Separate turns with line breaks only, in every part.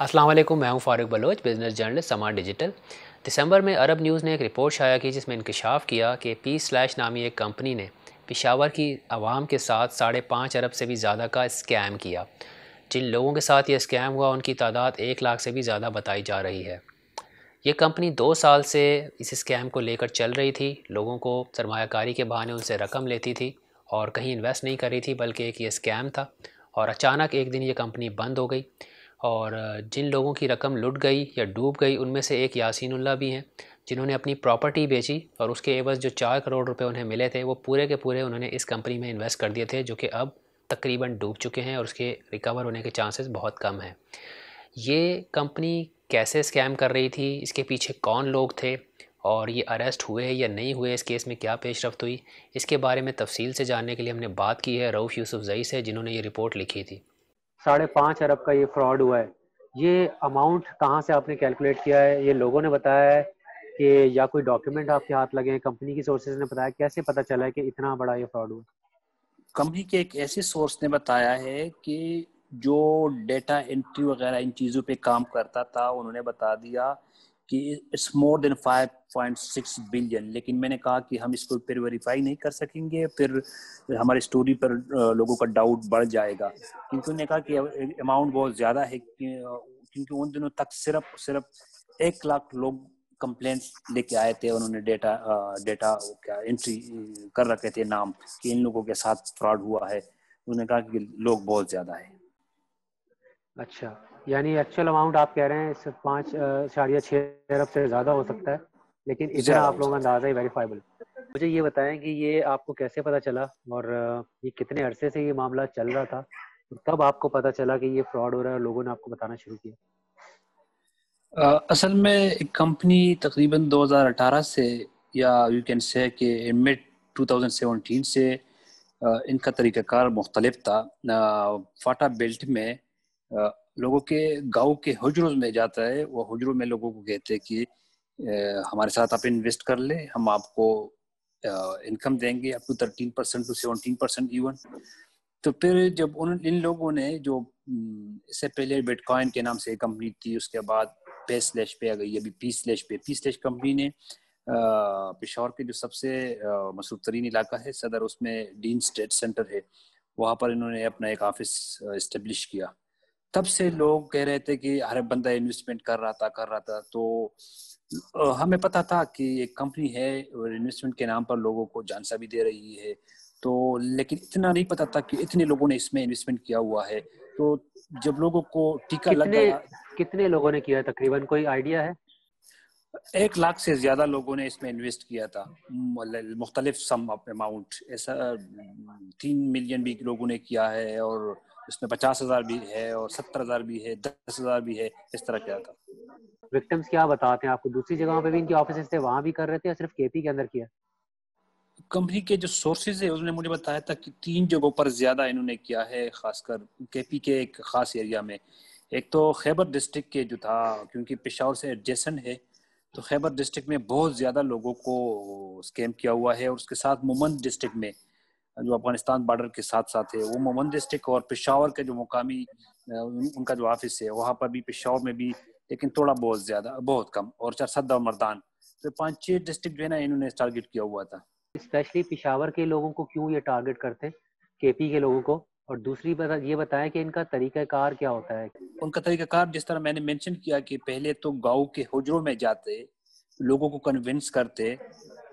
अस्सलाम वालेकुम, मैं हूं फ़ारूक बलोच, बिज़नेस जर्नलिस्ट समाज डिजिटल। दिसंबर में अरब न्यूज़ ने एक रिपोर्ट शाया की जिसमें इंकशाफ किया कि पी स्लैश नामी एक कंपनी ने पेशावर की आवाम के साथ 5.5 अरब से भी ज़्यादा का स्कैम किया। जिन लोगों के साथ ये स्कैम हुआ उनकी तादाद 1 लाख से भी ज़्यादा बताई जा रही है। ये कंपनी 2 साल से इस स्कैम को लेकर चल रही थी। लोगों को सरमायाकारी के बहाने उनसे रकम लेती थी और कहीं इन्वेस्ट नहीं कर रही थी, बल्कि एक ये स्कैम था। और अचानक एक दिन ये कंपनी बंद हो गई और जिन लोगों की रकम लुट गई या डूब गई उनमें से एक यासीन उल्लाह भी हैं, जिन्होंने अपनी प्रॉपर्टी बेची और उसके एवज़ जो 4 करोड़ रुपए उन्हें मिले थे वो पूरे के पूरे उन्होंने इस कंपनी में इन्वेस्ट कर दिए थे, जो कि अब तकरीबन डूब चुके हैं और उसके रिकवर होने के चांसेस बहुत कम हैं। ये कंपनी कैसे स्कैम कर रही थी, इसके पीछे कौन लोग थे और ये अरेस्ट हुए या नहीं हुए, इस केस में क्या पेशरफ्त हुई, इसके बारे में तफसील से जानने के लिए हमने बात की है रऊफ़ यूसुफ़ज़ई से, जिन्होंने ये रिपोर्ट लिखी थी।
5.5 अरब का ये फ्रॉड हुआ है। ये अमाउंट कहाँ से आपने कैलकुलेट किया है? ये लोगों ने बताया है कि या कोई डॉक्यूमेंट आपके हाथ लगे हैं? कंपनी की सोर्सेज ने बताया? कैसे पता चला है कि इतना बड़ा ये फ्रॉड हुआ?
कंपनी के एक ऐसे सोर्स ने बताया है कि जो डेटा एंट्री वगैरह इन चीज़ों पे काम करता था उन्होंने बता दिया कि इट्स मोर देन 5.6 बिलियन। लेकिन मैंने कहा कि हम इसको फिर वेरीफाई नहीं कर सकेंगे, फिर हमारी स्टोरी पर लोगों का डाउट बढ़ जाएगा, क्योंकि उन्होंने कहा कि अमाउंट बहुत ज़्यादा है, क्योंकि उन दिनों तक सिर्फ 1 लाख लोग कंप्लेंट लेके आए थे। उन्होंने डेटा क्या एंट्री कर रखे थे नाम कि इन लोगों के साथ फ्रॉड हुआ है। उन्होंने कहा कि लोग बहुत ज्यादा है।
अच्छा, यानी एक्चुअल अमाउंट आप कह रहे हैं सिर्फ 5.6 अरब से ज़्यादा हो सकता है, लेकिन इतना
ज्यादा
आप
हो
लोगों का
सकता
अंदाज़ा ही वेरीफाइबल। मुझे ये बताएं कि ये आपको कैसे पता चला और ये कितने अरसे से ये मामला चल रहा था और कब आपको पता चला कि ये फ्रॉड हो रहा है और लोगों ने आपको बताना शुरू किया?
असल में एक कंपनी तकरीबन 2018 से, या यू कैन से कि मिड 2017 से इनका तरीक़ाकार मुख्तलिफ था। फाटा बेल्ट में लोगों के गांव के हुजरों में जाता है, वो हुजरों में लोगों को कहते हैं कि हमारे साथ आप इन्वेस्ट कर ले, हम आपको इनकम देंगे अप टू 13% टू 17% इवन। तो फिर जब इन लोगों ने जो इससे पहले बिटकॉइन के नाम से एक कंपनी थी, उसके बाद पे स्लैश पे आ गई, अभी पी स्लैश कंपनी ने पेशावर के जो सबसे मसरूफ तरीन इलाका है सदर, उसमें डीन स्टेट सेंटर है, वहाँ पर इन्होंने अपना एक ऑफिस इस्टेब्लिश किया। तब से लोग कह रहे थे कि हर बंदा इन्वेस्टमेंट कर रहा था। तो हमें पता था कि एक कंपनी है और इन्वेस्टमेंट के नाम पर लोगों को जानसा भी दे रही है, तो लेकिन इतना नहीं पता था कि इतने लोगों ने इसमें इन्वेस्टमेंट किया हुआ है। तो जब लोगों को टीका लग
कितने
गया,
कितने लोगों ने किया तकरीबन, कोई आइडिया है?
1 लाख से ज्यादा लोगों ने इसमें इन्वेस्ट किया था, मुख्तलिफ सम अमाउंट। ऐसा 3 मिलियन भी लोगों ने किया है, और इसमें 50,000 भी है, और 70,000 भी है, 10,000 भी है, इस तरह किया था।
विक्टिम्स क्या बताते हैं आपको? दूसरी जगहों पे भी इनके ऑफिसेस थे, वहां भी कर रहे थे या सिर्फ केपी के अंदर किया?
कंपनी के जो सोर्सेज है उन्होंने मुझे बताया था कि 3 जगहों पर ज्यादा इन्होंने किया है, खासकर केपी के एक खास एरिया में। एक तो खैबर डिस्ट्रिक्ट के जो था, क्योंकि पेशावर से एडजेसेंट है, तो खैबर डिस्ट्रिक्ट में बहुत ज्यादा लोगों को स्कैम किया हुआ है। और उसके साथ मोमन डिस्ट्रिक्ट में, जो अफगानिस्तान बॉर्डर के साथ साथ है, वो मोमन डिस्ट्रिक्ट और पेशावर के जो मुकामी उनका जो ऑफिस है वहाँ पर भी, पेशावर में भी, लेकिन थोड़ा बहुत ज्यादा, बहुत कम, और सद्दा और मर्दान, तो 5-6 डिस्ट्रिक्ट जो है ना, इन्होंने टारगेट किया हुआ था।
स्पेशली पिशावर के लोगों को क्यों ये टारगेट करते हैं, केपी के लोगों को? और दूसरी बात ये बताएं कि इनका तरीकाकार क्या होता है?
उनका तरीकाकार जिस तरह मैंने मेंशन किया कि पहले तो गांव के हुजरों में जाते, लोगों को कन्विंस करते,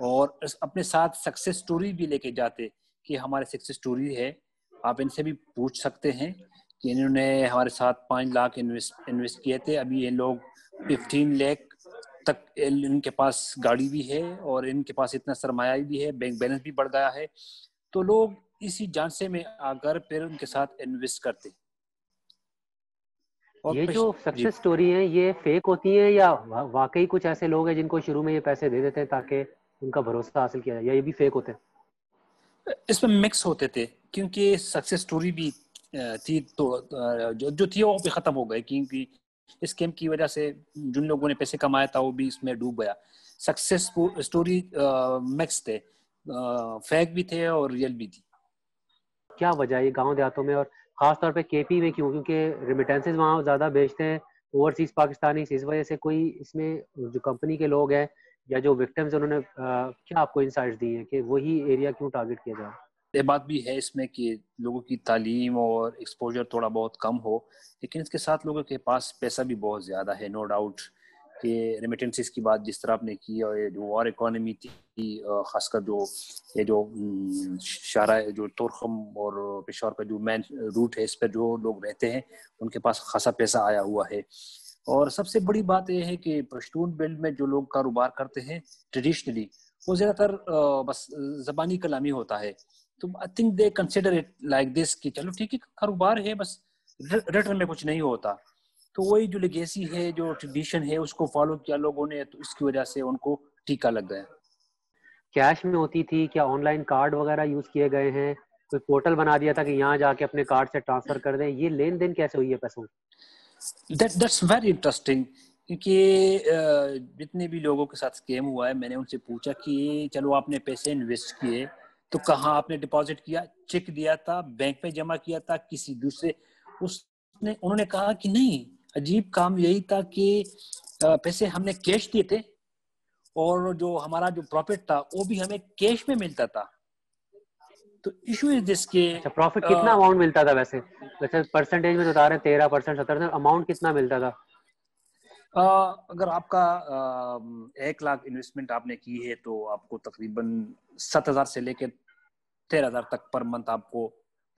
और अपने साथ सक्सेस स्टोरी भी लेके जाते कि हमारे सक्सेस स्टोरी है, आप इनसे भी पूछ सकते हैं कि इन्होंने हमारे साथ 5 लाख इन्वेस्ट किए थे, अभी ये लोग 15 लाख तक इनके पास गाड़ी भी है, और इनके पास इतना सरमाया भी है, बैंक बैलेंस भी बढ़ गया है। तो लोग इसी झांसे में आकर फिर उनके साथ इन्वेस्ट करते। और
ये जो
जी,
सक्सेस स्टोरी है ये फेक होती है या वाकई कुछ ऐसे लोग हैं जिनको शुरू में ये पैसे दे देते हैं ताकि उनका भरोसा हासिल किया जाए, या ये भी फेक होते हैं?
इसमें मिक्स होते थे, क्योंकि सक्सेस स्टोरी भी थी, तो जो थी वो भी खत्म हो गई, क्योंकि इस गेम की वजह से जिन लोगों ने पैसे कमाया था वो भी इसमें डूब गया। सक्सेस स्टोरी मिक्स थे, फेक भी थे और रियल भी थी।
क्या वजह है ये गांव देहातों में और खास तौर पे केपी में क्यों? क्योंकि रिमिटेंसेस वहाँ ज़्यादा भेजते हैं اوورسیز پاکستانی، اس وجہ سے کوئی اس میں جو کمپنی کے لوگ ہیں یا جو وکٹمز انہوں نے کیا آپ کو انسائٹس دی ہیں کہ وہی ایریا کیوں ٹارگٹ کیا جائے؟
یہ بات بھی ہے اس میں کہ لوگوں کی تعلیم اور ایکسپوجر تھوڑا بہت کم ہو، لیکن اس کے ساتھ لوگوں کے پاس پیسہ بھی بہت زیادہ ہے، نو ڈاؤٹ کہ ریمیٹنسز کی بات جس طرح آپ نے کی، اور یہ جو وار اکانومی تھی، خاص کر جو یہ جو شارع جو تورخم اور پشاور کا جو مین روٹ ہے، اس پر جو لوگ رہتے ہیں ان کے پاس خاصا پیسہ آیا ہوا ہے. اور سب سے بڑی بات یہ ہے کہ پشتون بیلٹ میں جو لوگ کاروبار کرتے ہیں ٹریڈیشنلی، وہ زیادہ تر بس زبانی کلامی ہوتا ہے. تو I think they consider it like this کہ چلو ٹھیک ہے کاروبار ہے، بس ریٹرن میں کچھ نہیں ہوتا. تو وہی جو لیگیسی ہے، جو ٹریڈیشن ہے، اس کو فالو کیا لوگوں نے، تو اس کی وجہ سے ان کو ٹیکا لگ گیا.
کیش میں ہوتی تھی کیا آن لائن کارڈ وغیرہ یوز کیے گئے ہیں؟ کوئی پورٹل بنا دیا تھا کہ یہاں جا کے اپنے کارڈ سے ٹرانسفر کر دیں؟ یہ لین دین کیسے ہوئی ہے پیسوں؟
That's very interesting کیونکہ جتنے بھی لوگوں کے ساتھ اسکیم ہوا ہے، میں نے ان سے پوچھا کہ چلو آپ نے پیسے انویسٹ کیے تو کہاں آپ نے ڈپازٹ کیا؟ چیک دیا تھا، بینک میں جمع کیا تھا، کسی دوسرے انہوں نے کہا کہ نہیں، عجیب کام یہی تھا کہ پیسے ہم نے کیش دیے تھے اور جو ہمارا جو پروفٹ تھا وہ بھی ہمیں کیش میں ملتا تھا. تو ایشو از دس کہ
اچھا، پروفٹ کتنا اماؤنٹ ملتا تھا ویسے پرسنٹیج میں بتا رہے ہیں 13%, 17%, اماؤنٹ کتنا ملتا تھا؟
اگر آپ کا 1 لاکھ انویسٹمنٹ آپ نے کی ہے تو آپ کو تقریباً 7,000 سے لے کے 13,000 تک پر منتھ آپ کو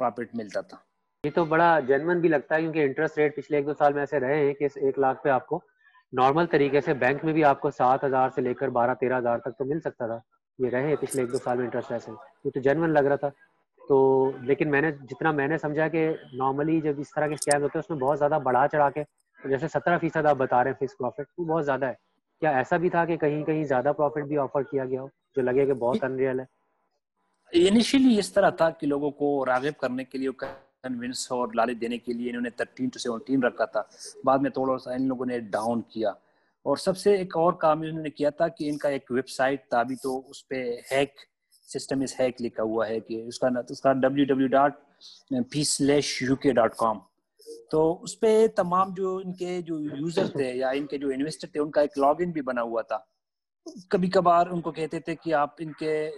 پروفٹ ملتا تھا.
یہ تو بڑا جینون بھی لگتا ہے کیونکہ انٹرسٹ ریٹ پچھلے 1-2 سال میں ایسے رہے ہیں کہ 1 لاکھ پہ آپ کو نارمل طریقے سے بینک میں بھی آپ کو 7,000 سے لے کر 12-13,000 تک تو مل سکتا تھا. یہ رہے پچھلے 1-2 سال میں انٹرسٹ ایسے، یہ تو جینون لگ رہا تھا. تو لیکن جتنا میں نے سمجھا کہ نارملی جب اس طرح کے اسکیم ہوتے ہیں اس میں بہت زیادہ بڑھا چڑھا کے، جیسے 17% آپ بتا رہے ہیں فکس پروفٹ، وہ بہت زیادہ ہے. کیا ایسا بھی تھا کہ کہیں کہیں زیادہ پروفٹ بھی آفر کیا گیا ہو جو لگے کہ بہت انریل ہے؟
انیشیلی اس طرح تھا کہ لوگوں کو راغب کرنے کے لیے، کنونس اور لالچ دینے کے لیے انہوں نے 13 to 17 رکھا تھا. بعد میں تھوڑا سا ان لوگوں نے ڈاؤن کیا. اور سب سے ایک اور کام انہوں نے کیا تھا کہ ان کا ایک ویب سائٹ تھا، ابھی تو اس پہ ہیک سسٹم از ہیک لکھا ہوا ہے کہ اس کا www.peace/uk.com. تو اس پہ تمام جو ان کے جو یوزر تھے یا ان کے جو انویسٹر تھے ان کا ایک لاگ ان بھی بنا ہوا تھا. کبھی کبھار ان کو کہتے تھے کہ آپ ان کے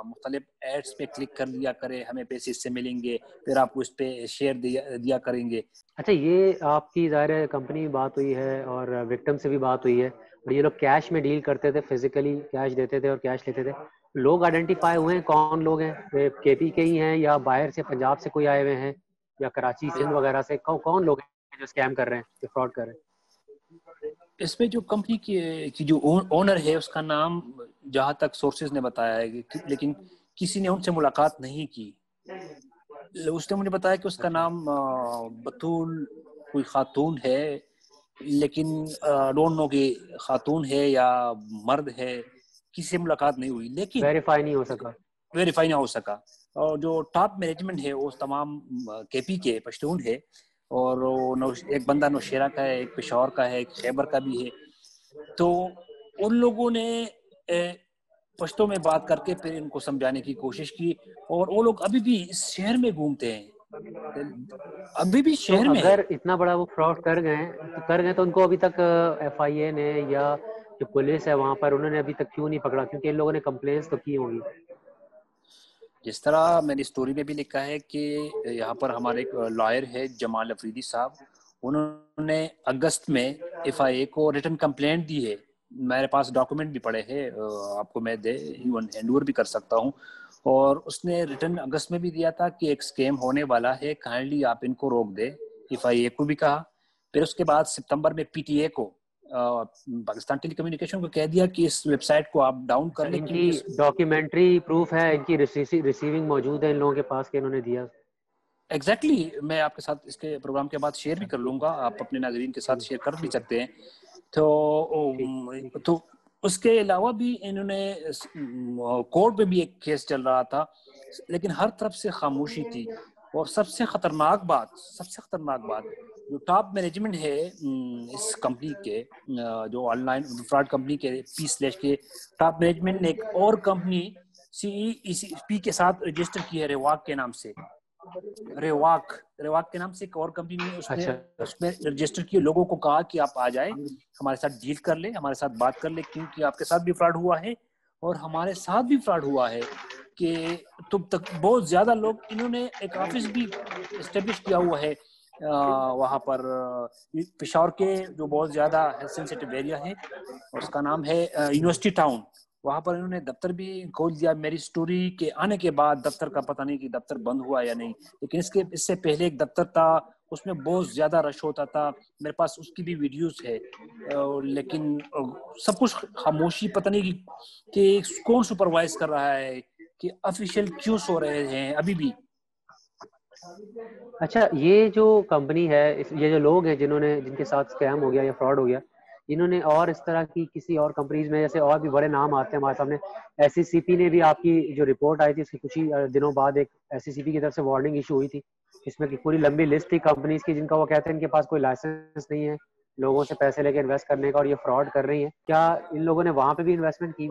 مختلف ایڈس پہ کلک کر لیا کریں، ہمیں پیسے اس سے ملیں گے، پھر آپ کو اس پہ شیئر دیا کریں گے.
اچھا، یہ آپ کی ظاہر کمپنی میں بات ہوئی ہے اور وکٹم سے بھی بات ہوئی ہے، اور یہ لوگ کیش میں ڈیل کرتے تھے، فزیکلی کیش دیتے تھے اور کیش لیتے تھے. لوگ آئیڈینٹیفائی ہوئے ہیں کون لوگ ہیں؟ کے پی کے ہی ہیں یا باہر سے پنجاب سے کوئی آئے ہوئے ہیں یا کراچی سندھ وغیرہ سے؟ کون لوگ ہیں جو اسکیم کر رہے ہیں، جو فراڈ کر رہے ہیں؟
اس میں جو کمپنی کی جو اونر ہے اس کا نام جہاں تک سورسز نے بتایا ہے، لیکن کسی نے ان سے ملاقات نہیں کی. اس نے مجھے بتایا کہ اس کا نام بطول کوئی خاتون ہے، لیکن ڈونٹ نو کہ خاتون ہے یا مرد ہے، کسی سے ملاقات نہیں ہوئی. لیکن
ویریفائی نہیں ہو سکا.
ویریفائی نہ ہو سکا. اور جو ٹاپ مینجمنٹ ہے وہ تمام کے پی کے پشتون ہے، اور ایک بندہ نوشیرہ کا ہے، ایک پشاور کا ہے، ایک خیبر کا بھی ہے. تو ان لوگوں نے پشتوں میں بات کر کے پھر ان کو سمجھانے کی کوشش کی، اور وہ لوگ ابھی بھی اس شہر میں گھومتے ہیں، ابھی بھی
تو
شہر میں ہے.
اگر اتنا بڑا وہ فراڈ کر گئے تو ان کو ابھی تک ایف آئی اے نے یا جو پولیس ہے وہاں پر انہوں نے ابھی تک کیوں نہیں پکڑا؟ کیونکہ ان لوگوں نے کمپلینس تو کی ہوگی.
جس طرح میں نے اسٹوری میں بھی لکھا ہے کہ یہاں پر ہمارے ایک لائر ہے جمال افریدی صاحب، انہوں نے اگست میں ایف آئی اے کو ریٹن کمپلینٹ دی ہے. میرے پاس ڈاکومنٹ بھی پڑے ہیں، آپ کو میں ایون ہینڈ اوور بھی کر سکتا ہوں. اور اس نے ریٹن اگست میں بھی دیا تھا کہ ایک اسکیم ہونے والا ہے، کائنڈلی آپ ان کو روک دے. ایف آئی اے کو بھی کہا. پھر اس کے بعد ستمبر میں پی ٹی اے کو، پاکستان ٹیلی کمیونیکیشن کو کہہ دیا کہ اس ویب سائٹ کو آپ ڈاؤن کر لیں
ان کی
کیونکہ
ڈاکیومنٹری پروف ہے، ان کی ریسیونگ موجود ہے ان لوگوں کے پاس کہ انہوں نے دیا؟
ایگزیکٹلی میں آپ کے ساتھ اس کے پروگرام کے بعد شیئر بھی کر لوں گا، آپ اپنے ناظرین کے ساتھ شیئر کر بھی
ٹھیک ہے،
سکتے ہیں.
ٹھیک ہے.
تو اس کے علاوہ بھی انہوں نے کورٹ میں بھی ایک کیس چل رہا تھا، لیکن ہر طرف سے خاموشی تھی. اور سب سے خطرناک بات جو ٹاپ مینجمنٹ ہے اس کمپنی کے، جو آن لائن فراڈ کمپنی کے P/ کے ٹاپ مینجمنٹ نے ایک اور کمپنی CEPP کے ساتھ رجسٹر کی ہے، رواق کے نام سے. रेवाक रेवाक के नाम से एक और कंपनी ने
अच्छा
उसमें रजिस्टर किए, लोगों को कहा कि आप आ जाए, हमारे साथ डील कर ले, हमारे साथ बात कर ले, क्योंकि आपके साथ भी फ्रॉड हुआ है और हमारे साथ भी फ्रॉड हुआ है कि तुम तक बहुत ज्यादा लोग, इन्होंने एक ऑफिस भी एस्टेब्लिश किया हुआ है वहाँ पर पेशावर के जो बहुत ज्यादा सेंसिटिव एरिया है, और उसका नाम है यूनिवर्सिटी टाउन। वहाँ पर इन्होंने दफ्तर भी खोल दिया। मेरी स्टोरी के आने के बाद दफ्तर का पता नहीं कि दफ्तर बंद हुआ या नहीं, लेकिन इससे पहले एक दफ्तर था, उसमें बहुत ज्यादा रश होता था, मेरे पास उसकी भी वीडियोस है। लेकिन सब कुछ खामोशी, पता नहीं कि कौन सुपरवाइज कर रहा है, कि ऑफिशियल क्यों सो रहे हैं अभी भी।
अच्छा, ये जो कंपनी है, ये जो लोग हैं जिनके साथ स्कैम हो गया या फ्रॉड हो गया, इन्होंने और इस तरह की किसी और कंपनीज में, जैसे और भी बड़े नाम आते हैं हमारे सामने, एससीसीपी ने भी, आपकी जो रिपोर्ट आई थी उसके कुछ ही दिनों बाद एक एससीसीपी की तरफ से वार्निंग इशू हुई थी, इसमें की पूरी लंबी लिस्ट थी कंपनीज की जिनका वो कहते हैं इनके पास कोई लाइसेंस नहीं है लोगों से पैसे लेके इन्वेस्ट करने का, और ये फ्रॉड कर रही है। क्या इन लोगों ने वहां पे भी इन्वेस्टमेंट की?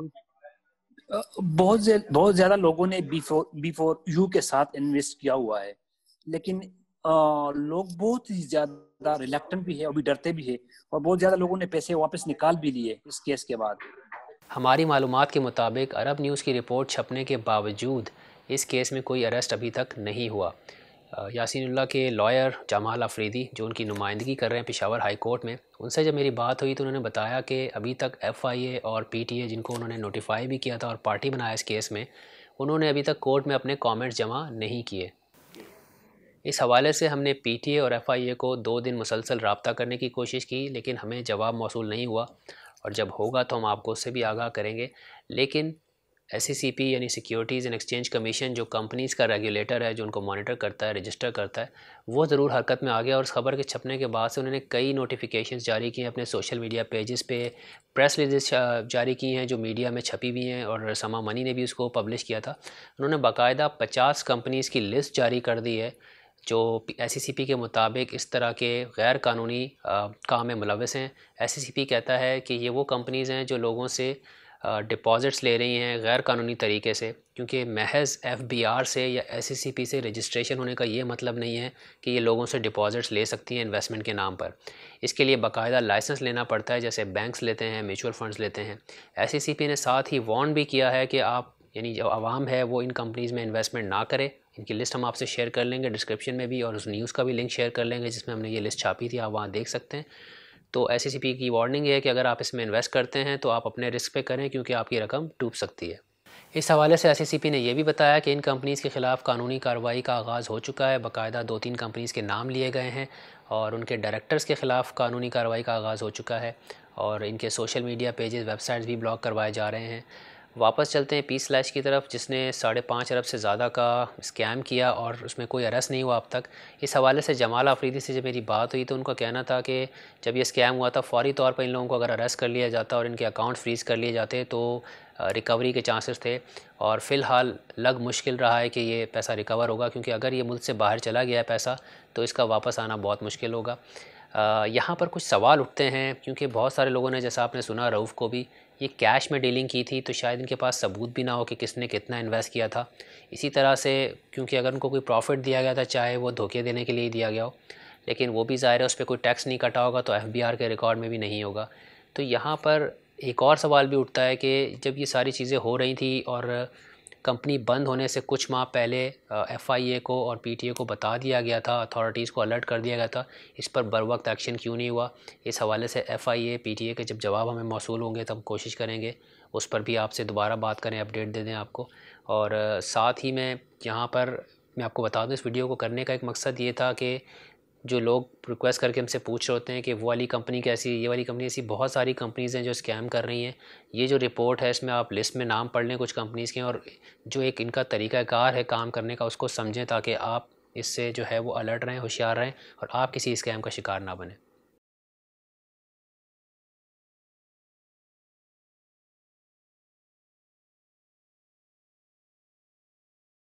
बहुत ज्यादा लोगों ने बिफोर यू के साथ इन्वेस्ट किया हुआ है, लेकिन लोग बहुत ही ज्यादा रिलैक्टेंट भी है, अभी डरते भी है, और बहुत ज्यादा लोगों ने पैसे वापस निकाल भी लिए इस केस के बाद।
हमारी मालूमात के मुताबिक अरब न्यूज़ की रिपोर्ट छपने के बावजूद इस केस में कोई अरेस्ट अभी तक नहीं हुआ। यासीनुल्लाह के लॉयर जमाल अफरीदी, जो उनकी नुमाइंदगी कर रहे हैं पेशावर हाई कोर्ट में, उनसे जब मेरी बात हुई तो उन्होंने बताया कि अभी तक FIA और PTA, जिनको उन्होंने नोटिफाई भी किया था और पार्टी बनाया इस केस में, उन्होंने अभी तक कोर्ट में अपने कमेंट्स जमा नहीं किए। इस हवाले से हमने PTA और FIA को 2 दिन मुसलसल रब्ता करने की कोशिश की, लेकिन हमें जवाब मौसूल नहीं हुआ, और जब होगा तो हम आपको उससे भी आगाह करेंगे। लेकिन SECP यानी सिक्योरिटीज़ एंड एक्सचेंज कमीशन, जो कंपनीज़ का रेगुलेटर है, जो उनको मॉनिटर करता है, रजिस्टर करता है, वो ज़रूर हरकत में आ गया। और इस खबर के छपने के बाद से उन्होंने कई नोटिफिकेशंस जारी किए हैं अपने सोशल मीडिया पेजेस पे, प्रेस रिलीज जारी की हैं जो मीडिया में छपी हुई हैं, और समा मनी ने भी उसको पब्लिश किया था। उन्होंने बाकायदा 50 कंपनीज़ की लिस्ट जारी कर दी है जो SECP के मुताबिक इस तरह के गैर कानूनी काम में मुलव्वस हैं। SECP कहता है कि ये वो कंपनीज़ हैं जो लोगों से डिपॉज़िट्स ले रही हैं गैर कानूनी तरीके से, क्योंकि महज FBR से या SECP से रजिस्ट्रेशन होने का ये मतलब नहीं है कि ये लोगों से डिपॉज़िट्स ले सकती हैं इन्वेस्टमेंट के नाम पर। इसके लिए बाकायदा लाइसेंस लेना पड़ता है, जैसे बैंक्स लेते हैं, म्यूचुअल फंड्स लेते हैं। SECP ने साथ ही वार्न भी किया है कि आप, यानी जो आवाम है, वो इन कंपनीज़ में इन्वेस्टमेंट ना करे। इनकी लिस्ट हम आपसे शेयर कर लेंगे डिस्क्रिप्शन में भी, और उस न्यूज़ का भी लिंक शेयर कर लेंगे जिसमें हमने ये लिस्ट छापी थी, आप वहाँ देख सकते हैं। तो SECP की वार्निंग है कि अगर आप इसमें इन्वेस्ट करते हैं तो आप अपने रिस्क पे करें, क्योंकि आपकी रकम डूब सकती है। इस हवाले से SECP ने यह भी बताया कि इन कंपनीज़ के ख़िलाफ़ कानूनी कार्रवाई का आगाज़ हो चुका है। बाकायदा 2-3 कंपनीज़ के नाम लिए गए हैं और उनके डायरेक्टर्स के ख़िलाफ़ कानूनी कार्रवाई का आगाज़ हो चुका है, और इनके सोशल मीडिया पेजेस, वेबसाइट्स भी ब्लॉक करवाए जा रहे हैं। वापस चलते हैं P/ की तरफ, जिसने 5.5 अरब से ज़्यादा का स्कैम किया और उसमें कोई अरेस्ट नहीं हुआ अब तक। इस हवाले से जमाल अफरीदी से जब मेरी बात हुई तो उनका कहना था कि जब ये स्कैम हुआ था, फ़ौरी तौर पर इन लोगों को अगर अरेस्ट कर लिया जाता और इनके अकाउंट फ्रीज़ कर लिए जाते तो रिकवरी के चांसेस थे, और फ़िलहाल लग मुश्किल रहा है कि ये पैसा रिकवर होगा, क्योंकि अगर ये मुल्क से बाहर चला गया है पैसा तो इसका वापस आना बहुत मुश्किल होगा। यहाँ पर कुछ सवाल उठते हैं, क्योंकि बहुत सारे लोगों ने, जैसा आपने सुना रऊफ़ को भी, ये कैश में डीलिंग की थी, तो शायद इनके पास सबूत भी ना हो कि किसने कितना इन्वेस्ट किया था। इसी तरह से, क्योंकि अगर उनको कोई प्रॉफिट दिया गया था, चाहे वो धोखे देने के लिए दिया गया हो, लेकिन वो भी ज़ाहिर है उस पर कोई टैक्स नहीं कटा होगा, तो FBR के रिकॉर्ड में भी नहीं होगा। तो यहाँ पर एक और सवाल भी उठता है कि जब ये सारी चीज़ें हो रही थी और कंपनी बंद होने से कुछ माह पहले FIA को और PTA को बता दिया गया था, अथॉरिटीज़ को अलर्ट कर दिया गया था, इस पर बर वक्त एक्शन क्यों नहीं हुआ? इस हवाले से FIA PTA के जब जवाब हमें मौसूल होंगे तब कोशिश करेंगे उस पर भी आपसे दोबारा बात करें, अपडेट दे दें आपको। और साथ ही में यहाँ पर मैं आपको बता दूँ, इस वीडियो को करने का एक मकसद ये था कि जो लोग रिक्वेस्ट करके हमसे पूछ रहे होते हैं कि वो वाली कंपनी कैसी, ये वाली कंपनी ऐसी, बहुत सारी कंपनीज़ हैं जो स्कैम कर रही हैं। ये जो रिपोर्ट है इसमें आप लिस्ट में नाम पढ़ लें कुछ कंपनीज़ के, और जो एक इनका तरीक़ाकार है काम करने का उसको समझें, ताकि आप इससे जो है वो अलर्ट रहें, होशियार रहें, और आप किसी स्कैम का शिकार ना बनें।